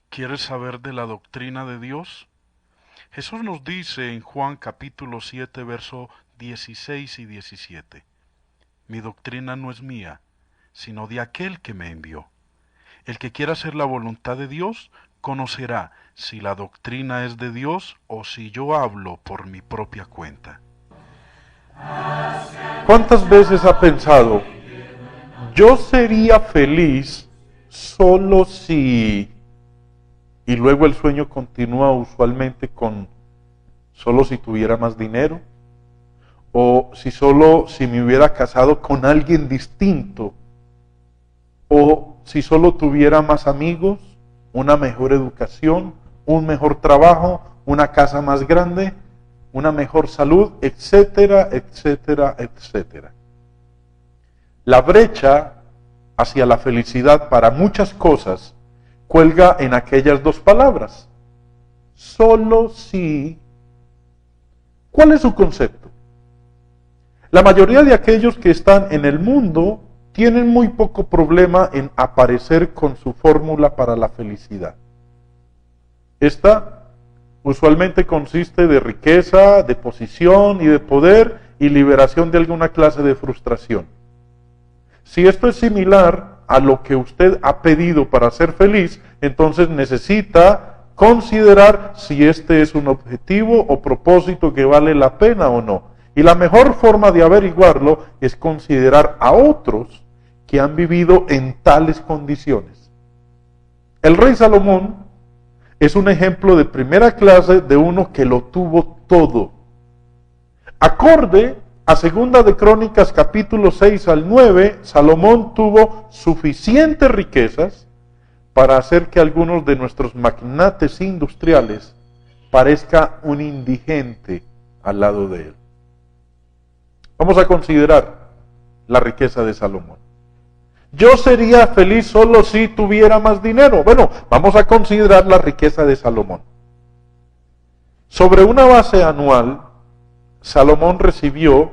¿Quieres saber de la doctrina de Dios? Jesús nos dice en Juan capítulo 7, verso 16 y 17. Mi doctrina no es mía, sino de aquel que me envió. El que quiera hacer la voluntad de Dios, conocerá si la doctrina es de Dios o si yo hablo por mi propia cuenta. ¿Cuántas veces ha pensado, yo sería feliz solo si... Y luego el sueño continúa usualmente con solo si tuviera más dinero, o si me hubiera casado con alguien distinto, o si solo tuviera más amigos, una mejor educación, un mejor trabajo, una casa más grande, una mejor salud, etcétera, etcétera, etcétera. La brecha hacia la felicidad para muchas cosas cuelga en aquellas dos palabras. Solo si. ¿Cuál es su concepto? La mayoría de aquellos que están en el mundo tienen muy poco problema en aparecer con su fórmula para la felicidad. Esta usualmente consiste de riqueza, de posición y de poder y liberación de alguna clase de frustración. Si esto es similar a lo que usted ha pedido para ser feliz, entonces necesita considerar si este es un objetivo o propósito que vale la pena o no. Y la mejor forma de averiguarlo es considerar a otros que han vivido en tales condiciones. El rey Salomón es un ejemplo de primera clase de uno que lo tuvo todo. Acorde a Segunda de Crónicas capítulo 6 al 9, Salomón tuvo suficientes riquezas para hacer que algunos de nuestros magnates industriales parezca un indigente al lado de él. Vamos a considerar la riqueza de Salomón. Yo sería feliz solo si tuviera más dinero. Bueno, vamos a considerar la riqueza de Salomón. Sobre una base anual, Salomón recibió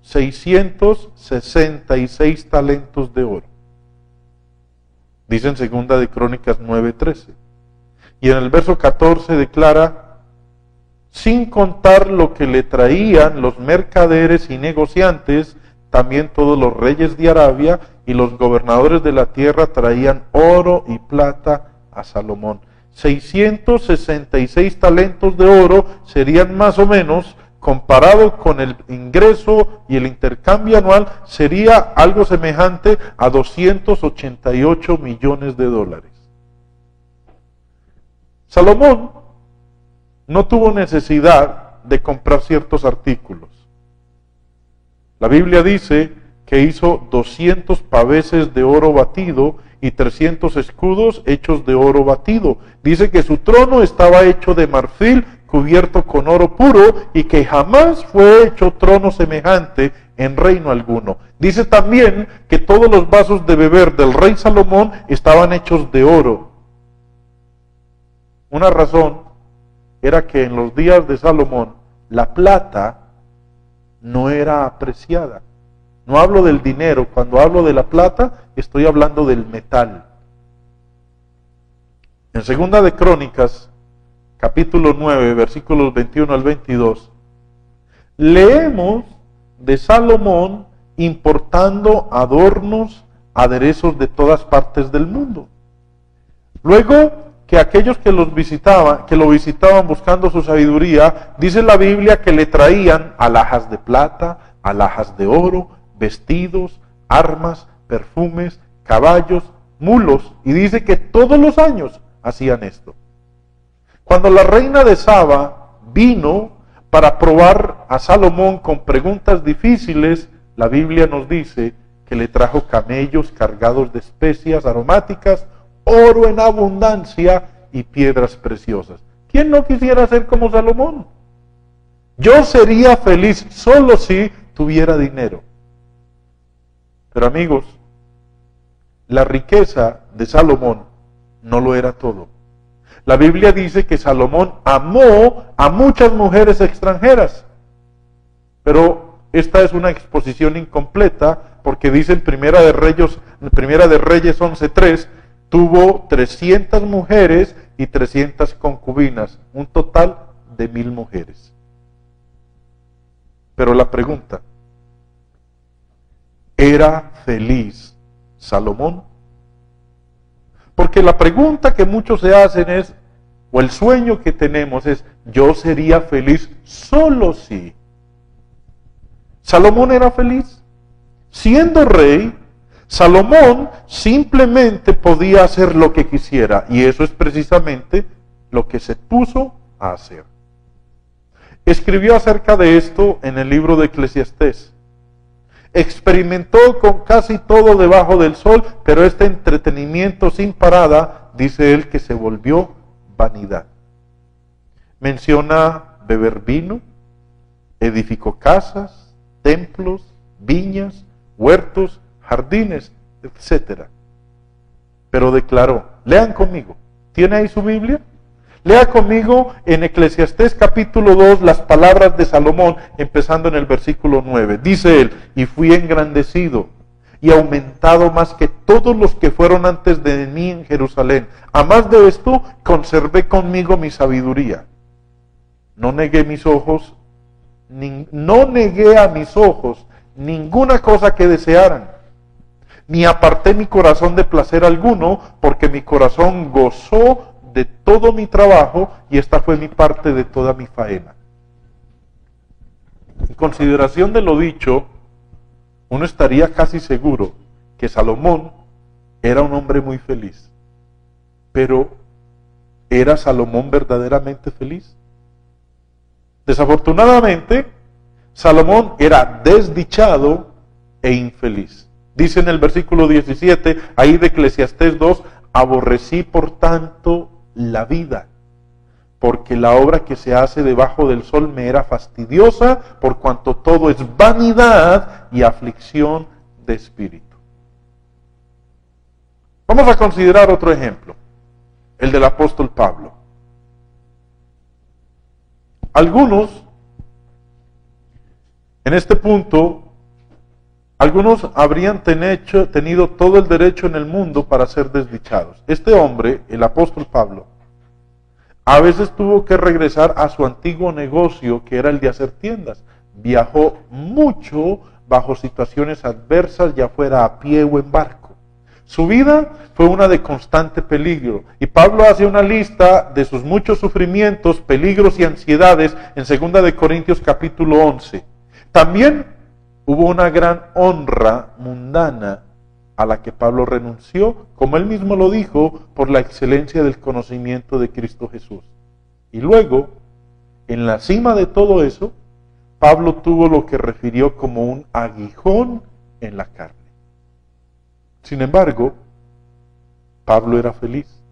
666 talentos de oro. Dice en Segunda de Crónicas 9:13. Y en el verso 14 declara, sin contar lo que le traían los mercaderes y negociantes, también todos los reyes de Arabia y los gobernadores de la tierra traían oro y plata a Salomón. 666 talentos de oro serían más o menos, comparado con el ingreso y el intercambio anual, sería algo semejante a 288 millones de dólares. Salomón no tuvo necesidad de comprar ciertos artículos. La Biblia dice que hizo 200 paveses de oro batido y 300 escudos hechos de oro batido. Dice que su trono estaba hecho de marfil, cubierto con oro puro, y que jamás fue hecho trono semejante en reino alguno. Dice también que todos los vasos de beber del rey Salomón estaban hechos de oro. Una razón era que en los días de Salomón la plata no era apreciada. No hablo del dinero, cuando hablo de la plata estoy hablando del metal. En Segunda de Crónicas capítulo 9, versículos 21 al 22, leemos de Salomón importando adornos, aderezos de todas partes del mundo. Luego que aquellos que lo visitaban buscando su sabiduría, dice la Biblia que le traían alhajas de plata, alhajas de oro, vestidos, armas, perfumes, caballos, mulos, y dice que todos los años hacían esto. Cuando la reina de Saba vino para probar a Salomón con preguntas difíciles, la Biblia nos dice que le trajo camellos cargados de especias aromáticas, oro en abundancia y piedras preciosas. ¿Quién no quisiera ser como Salomón? Yo sería feliz solo si tuviera dinero. Pero amigos, la riqueza de Salomón no lo era todo. La Biblia dice que Salomón amó a muchas mujeres extranjeras, pero esta es una exposición incompleta, porque dice en Primera de Reyes 11:3, tuvo 300 mujeres y 300 concubinas, un total de 1000 mujeres. Pero la pregunta, ¿era feliz Salomón? Porque la pregunta que muchos se hacen es, o el sueño que tenemos es, ¿yo sería feliz solo si? ¿Salomón era feliz? Siendo rey, Salomón simplemente podía hacer lo que quisiera, y eso es precisamente lo que se puso a hacer. Escribió acerca de esto en el libro de Eclesiastés. Experimentó con casi todo debajo del sol, pero este entretenimiento sin parada, dice él, que se volvió vanidad. Menciona beber vino, edificó casas, templos, viñas, huertos, jardines, etc. Pero declaró, lean conmigo, ¿tiene ahí su Biblia? Lea conmigo en Eclesiastés capítulo 2 las palabras de Salomón, empezando en el versículo 9. Dice él, y fui engrandecido y aumentado más que todos los que fueron antes de mí en Jerusalén. A más de esto, conservé conmigo mi sabiduría. No negué a mis ojos ninguna cosa que desearan, ni aparté mi corazón de placer alguno, porque mi corazón gozó de todo mi trabajo, y esta fue mi parte de toda mi faena. En consideración de lo dicho, uno estaría casi seguro que Salomón era un hombre muy feliz. Pero, ¿era Salomón verdaderamente feliz? Desafortunadamente, Salomón era desdichado e infeliz. Dice en el versículo 17, ahí de Eclesiastés 2, aborrecí por tanto la vida, porque la obra que se hace debajo del sol me era fastidiosa, por cuanto todo es vanidad y aflicción de espíritu. Vamos a considerar otro ejemplo, el del apóstol Pablo. Algunos, en este punto, algunos habrían tenido todo el derecho en el mundo para ser desdichados. Este hombre, el apóstol Pablo, a veces tuvo que regresar a su antiguo negocio, que era el de hacer tiendas. Viajó mucho bajo situaciones adversas, ya fuera a pie o en barco. Su vida fue una de constante peligro. Y Pablo hace una lista de sus muchos sufrimientos, peligros y ansiedades en 2 de Corintios capítulo 11. También hubo una gran honra mundana a la que Pablo renunció, como él mismo lo dijo, por la excelencia del conocimiento de Cristo Jesús. Y luego, en la cima de todo eso, Pablo tuvo lo que refirió como un aguijón en la carne. Sin embargo, Pablo era feliz.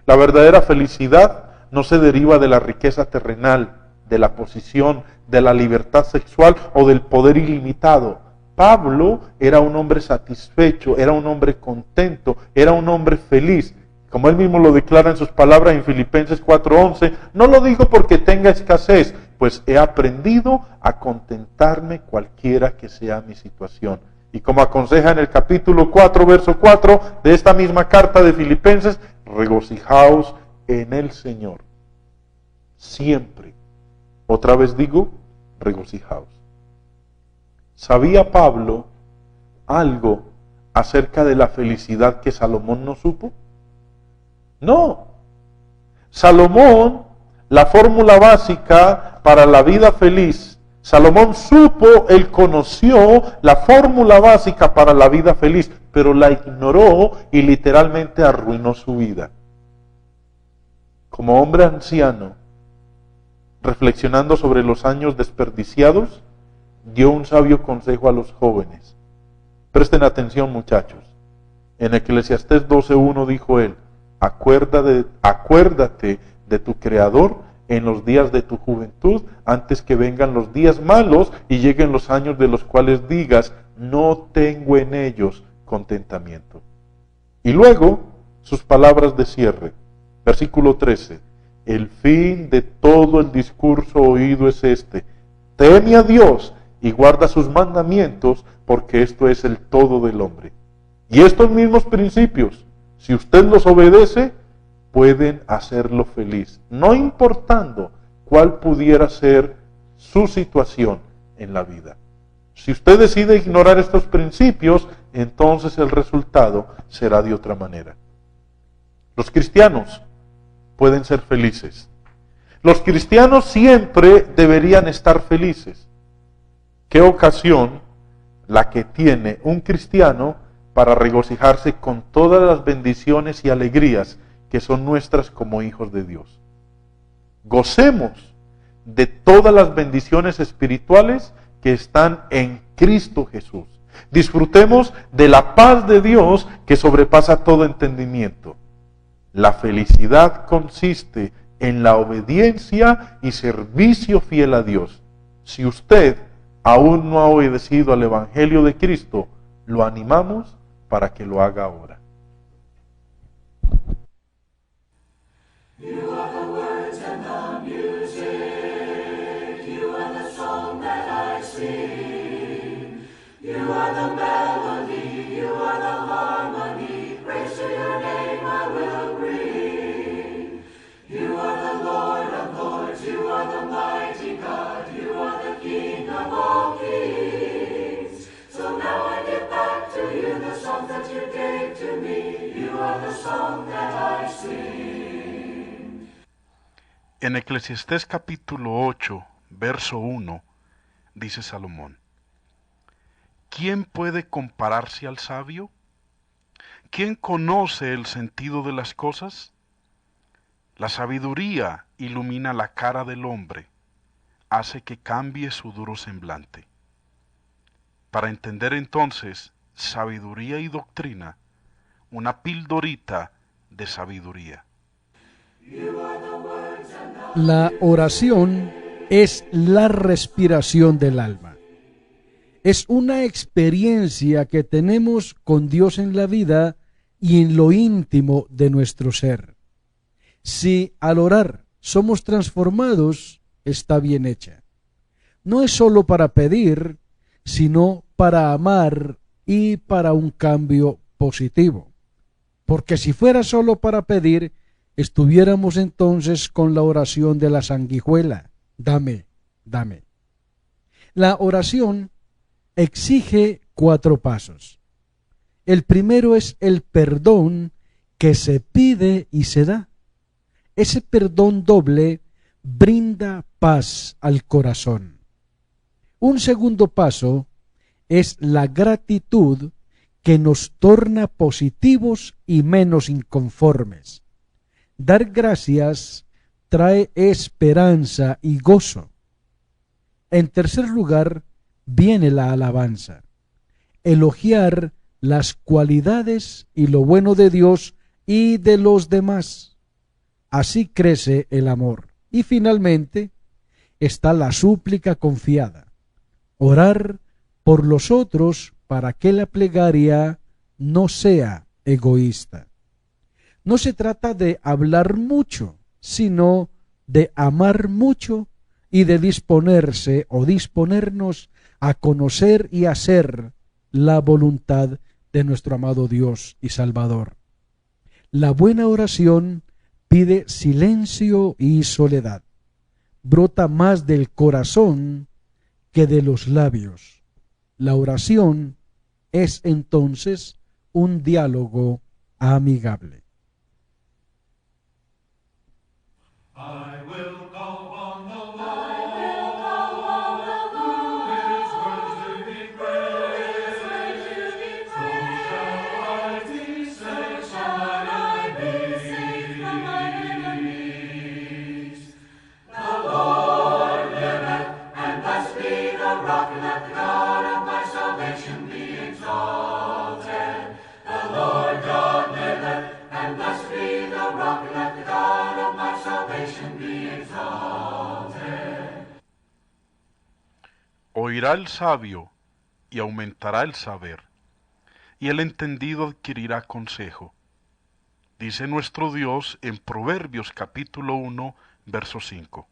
La verdadera felicidad no se deriva de la riqueza terrenal, de la posición, de la libertad sexual o del poder ilimitado. Pablo era un hombre satisfecho, era un hombre contento, era un hombre feliz. Como él mismo lo declara en sus palabras en Filipenses 4:11, no lo digo porque tenga escasez, pues he aprendido a contentarme cualquiera que sea mi situación. Y como aconseja en el capítulo 4, verso 4 de esta misma carta de Filipenses, regocijaos en el Señor. Siempre. Otra vez digo, regocijaos. ¿Sabía Pablo algo acerca de la felicidad que Salomón no supo? No. Salomón, la fórmula básica para la vida feliz, Salomón él conoció la fórmula básica para la vida feliz, pero la ignoró y literalmente arruinó su vida. Como hombre anciano, reflexionando sobre los años desperdiciados, dio un sabio consejo a los jóvenes. Presten atención, muchachos. En Eclesiastés 12:1 dijo él, acuérdate de tu Creador en los días de tu juventud, antes que vengan los días malos y lleguen los años de los cuales digas, no tengo en ellos contentamiento. Y luego, sus palabras de cierre. Versículo 13. El fin de todo el discurso oído es este: teme a Dios y guarda sus mandamientos, porque esto es el todo del hombre. Y estos mismos principios, si usted los obedece, pueden hacerlo feliz, no importando cuál pudiera ser su situación en la vida. Si usted decide ignorar estos principios, entonces el resultado será de otra manera. Los cristianos pueden ser felices. Los cristianos siempre deberían estar felices. ¿Qué ocasión la que tiene un cristiano para regocijarse con todas las bendiciones y alegrías que son nuestras como hijos de Dios? Gocemos de todas las bendiciones espirituales que están en Cristo Jesús. Disfrutemos de la paz de Dios que sobrepasa todo entendimiento. La felicidad consiste en la obediencia y servicio fiel a Dios. Si usted aún no ha obedecido al Evangelio de Cristo, lo animamos para que lo haga ahora. You are the words and the music. You are the song that I sing. You are the melody. You are the harmony. Praise to your name I will bring. You are the Lord of lords. You are the mighty God. You are the King of all kings. So now I give back to you the song that you gave to me. You are the song that I sing. En Eclesiastés capítulo 8, verso 1, dice Salomón: ¿Quién puede compararse al sabio? ¿Quién conoce el sentido de las cosas? La sabiduría ilumina la cara del hombre, hace que cambie su duro semblante. Para entender entonces sabiduría y doctrina, una pildorita de sabiduría. La oración es la respiración del alma. Es una experiencia que tenemos con Dios en la vida y en lo íntimo de nuestro ser. Si al orar somos transformados, está bien hecha. No es solo para pedir, sino para amar y para un cambio positivo. Porque si fuera solo para pedir, estuviéramos entonces con la oración de la sanguijuela: dame, dame. La oración exige 4 pasos. El primero es el perdón que se pide y se da. Ese perdón doble brinda paz al corazón. Un segundo paso es la gratitud que nos torna positivos y menos inconformes. Dar gracias trae esperanza y gozo. En tercer lugar, viene la alabanza. Elogiar las cualidades y lo bueno de Dios y de los demás. Así crece el amor. Y finalmente está la súplica confiada. Orar por los otros para que la plegaria no sea egoísta. No se trata de hablar mucho, sino de amar mucho y de disponerse o disponernos a conocer y hacer la voluntad de nuestro amado Dios y Salvador. La buena oración pide silencio y soledad. Brota más del corazón que de los labios. La oración es entonces un diálogo amigable. I will call on the Lord. I will call on the Lord. Who is worthy to be praised. So shall I be saved from mine enemies. The Lord liveth, and blessed be the rock, let the God of my salvation be exalted. The Lord God liveth, and blessed be the rock, let the God of my salvation be exalted. Oirá el sabio y aumentará el saber, y el entendido adquirirá consejo. Dice nuestro Dios en Proverbios capítulo 1, verso 5.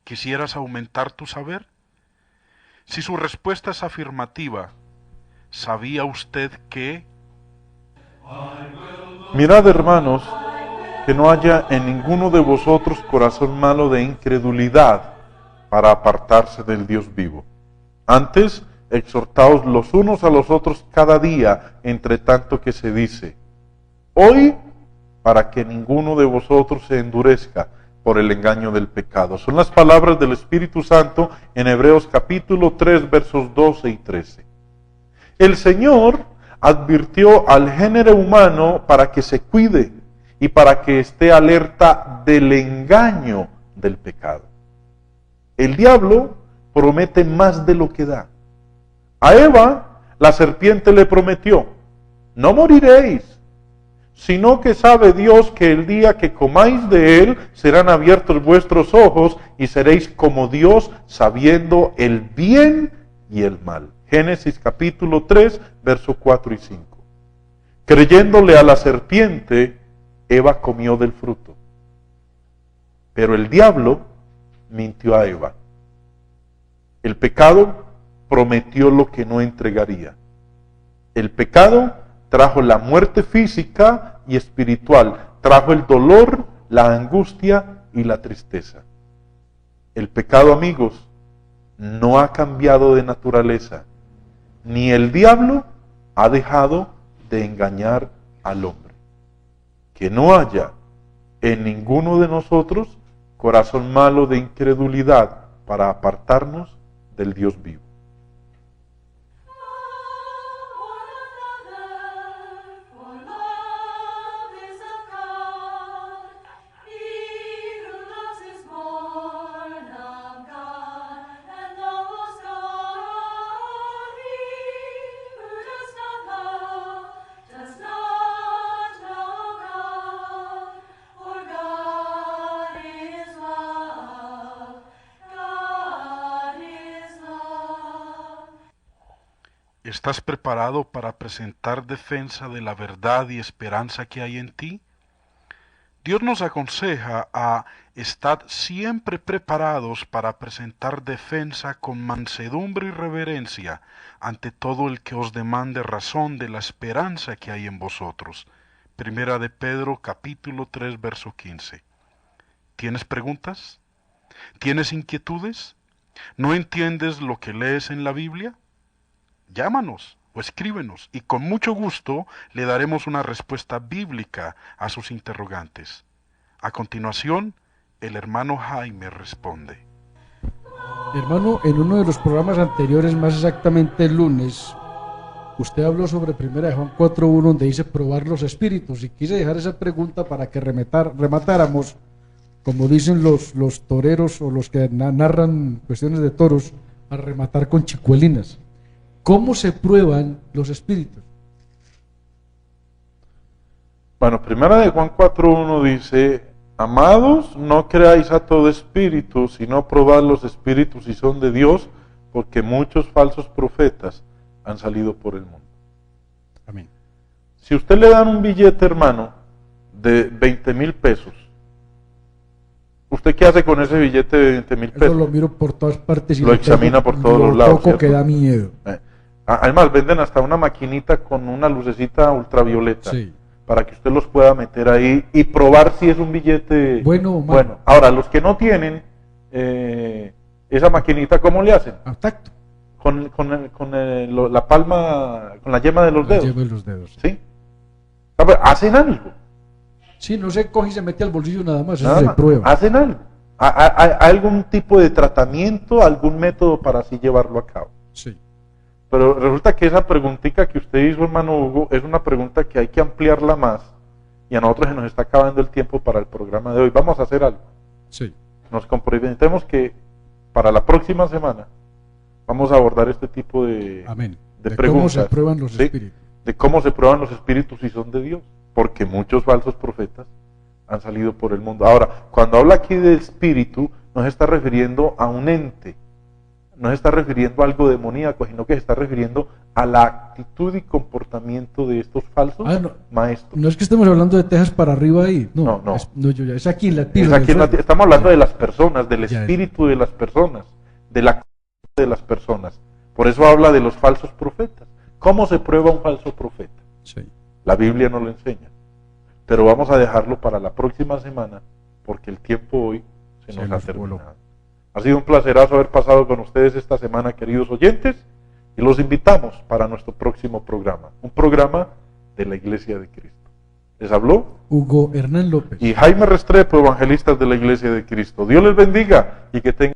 ¿Quisieras aumentar tu saber? Si su respuesta es afirmativa, ¿sabía usted que? Mirad, hermanos, que no haya en ninguno de vosotros corazón malo de incredulidad para apartarse del Dios vivo. Antes, exhortaos los unos a los otros cada día, entre tanto que se dice, hoy, para que ninguno de vosotros se endurezca por el engaño del pecado. Son las palabras del Espíritu Santo en Hebreos capítulo 3, versos 12 y 13. El Señor advirtió al género humano para que se cuide y para que esté alerta del engaño del pecado. El diablo promete más de lo que da. A Eva, la serpiente le prometió, no moriréis, sino que sabe Dios que el día que comáis de él serán abiertos vuestros ojos y seréis como Dios, sabiendo el bien y el mal. Génesis capítulo 3, versos 4 y 5. Creyéndole a la serpiente, Eva comió del fruto. Pero el diablo mintió a Eva. El pecado prometió lo que no entregaría. El pecado trajo la muerte física y espiritual, trajo el dolor, la angustia y la tristeza. El pecado, amigos, no ha cambiado de naturaleza, ni el diablo ha dejado de engañar al hombre. Que no haya en ninguno de nosotros corazón malo de incredulidad para apartarnos del Dios vivo. ¿Estás preparado para presentar defensa de la verdad y esperanza que hay en ti? Dios nos aconseja a estar siempre preparados para presentar defensa con mansedumbre y reverencia ante todo el que os demande razón de la esperanza que hay en vosotros. Primera de Pedro capítulo 3 verso 15. ¿Tienes preguntas? ¿Tienes inquietudes? ¿No entiendes lo que lees en la Biblia? Llámanos o escríbenos y con mucho gusto le daremos una respuesta bíblica a sus interrogantes. A continuación, el hermano Jaime responde. Hermano, en uno de los programas anteriores, más exactamente el lunes, usted habló sobre 1 de Juan 4.1, donde dice probar los espíritus, y quise dejar esa pregunta para que rematáramos, como dicen los toreros o los que narran cuestiones de toros, a rematar con chicuelinas. ¿Cómo se prueban los espíritus? Bueno, 1 de Juan 4.1 dice, amados, no creáis a todo espíritu, sino probad los espíritus si son de Dios, porque muchos falsos profetas han salido por el mundo. Amén. Si usted le dan un billete, hermano, de 20,000 pesos, ¿usted qué hace con ese billete de 20,000 pesos? Eso lo miro por todas partes y lo examina por todos los lados. Poco que da miedo. Además, venden hasta una maquinita con una lucecita ultravioleta, Sí. para que usted los pueda meter ahí y probar si es un billete Bueno o malo. bueno. Ahora, los que no tienen esa maquinita, ¿cómo le hacen? A tacto. La palma, con la yema de los dedos. Lleva los dedos. ¿Sí? Hacen algo. Sí, no se coge y se mete al bolsillo nada más, Nada eso se más. prueba. Hacen algo. ¿Hay algún tipo de tratamiento, algún método para así llevarlo a cabo? Sí. Pero resulta que esa preguntita que usted hizo, hermano Hugo, es una pregunta que hay que ampliarla más, y a nosotros se nos está acabando el tiempo para el programa de hoy. Vamos a hacer algo. Sí. Nos comprometemos que para la próxima semana vamos a abordar este tipo de, Amén. de ¿De preguntas. cómo se prueban los ¿sí? espíritus? De cómo se prueban los espíritus si son de Dios. Porque muchos falsos profetas han salido por el mundo. Ahora, cuando habla aquí de espíritu, no se está refiriendo a un ente, no se está refiriendo a algo demoníaco, sino que se está refiriendo a la actitud y comportamiento de estos falsos maestros. No es que estemos hablando de Texas para arriba ahí, no. No. Es aquí en la Es aquí estamos hablando de las personas, del Ya. espíritu de las personas, de la de las personas. Por eso habla de los falsos profetas. ¿Cómo se prueba un falso profeta? Sí. La Biblia no lo enseña. Pero vamos a dejarlo para la próxima semana, porque el tiempo hoy se nos ha terminado. Ha sido un placerazo haber pasado con ustedes esta semana, queridos oyentes, y los invitamos para nuestro próximo programa, un programa de la Iglesia de Cristo. Les habló Hugo Hernán López. y Jaime Restrepo, evangelistas de la Iglesia de Cristo. Dios les bendiga y que tengan